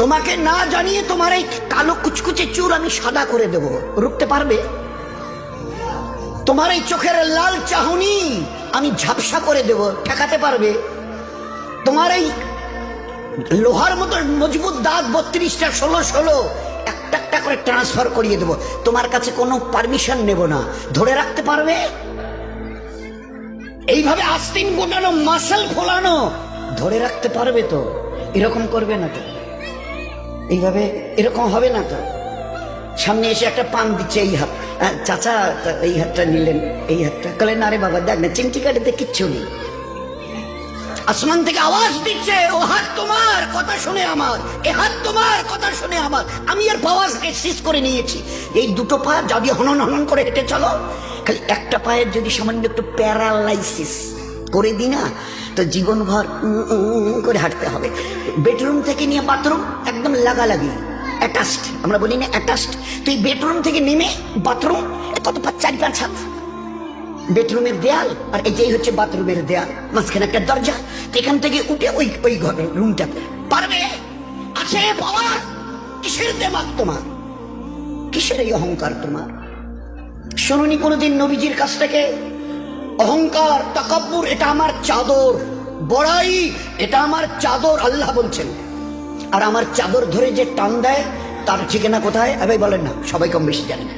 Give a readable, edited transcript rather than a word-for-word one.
তোমাকে না জানিয়ে তোমার এই কালো কুচকুচে চুল আমি সাদা করে দেব, রুখতে পারবে? তোমার এই চোখের লাল চাহনি আমি ঝাপসা করে দেব, ঠেকাতে পারবে? তোমার এই লোহার মতো মজবুত দাঁত 32টা 16 একটা একটা করে ট্রান্সফার করিয়ে দেব, তোমার কাছে কোনো পারমিশন নেব না, ধরে রাখতে পারবে? এইভাবে আস্তিন গোটানো মাসল ফোলানো ধরে রাখতে পারবে তো? এরকম করবে না তো? এইভাবে এরকম হবে না তো? সামনে এসে একটা পান দিচ্ছে, এই হাত, চাচা এই হাতটা নিলেন, এই হাতটা, বলে না রে বাবা দেখ না চিমটি কাটিতে কিচ্ছু নেই। আসমান থেকে আওয়াজ দিচ্ছে, ও হাত তোমার কথা শুনে আমার, এ হাত তোমার কথা শুনে আমার, আমি এর পাওয়াজকে সিজ করে নিয়েছি। এই দুটো পা যদি হনন হনন করে হেঁটে চলো, খালি একটা পায়ের যদি সামান্য একটু প্যারালাইসিস করে দিই না, তো জীবনভর করে হাঁটতে হবে। বেডরুম থেকে নিয়ে বাথরুম একদম লাগালাগি, অ্যাটাচড, আমরা বলি না অ্যাটাচড। তুই বেডরুম থেকে নেমে বাথরুম কত 4-5 হাত, বেডরুমের দেয়াল আর এই যে হচ্ছে বাথরুমের দেয়াল, মাঝখানে একটা দরজা, এখান থেকে উঠে ওই ঘরে রুমটাতে পারবে? আছে পাওয়ার? কিসের দেমাগ তোমার? কিসের এই অহংকার তোমার? শুনুনি কোনোদিন নবীজির কাছ থেকে অহংকার, তাকাব্বুর এটা আমার চাদর, বড়াই এটা আমার চাদর, আল্লাহ বলছেন। আর আমার চাদর ধরে যে টান দেয় তার ঠিকানা কোথায়? বলেন না, সবাই কম বেশি জানেন।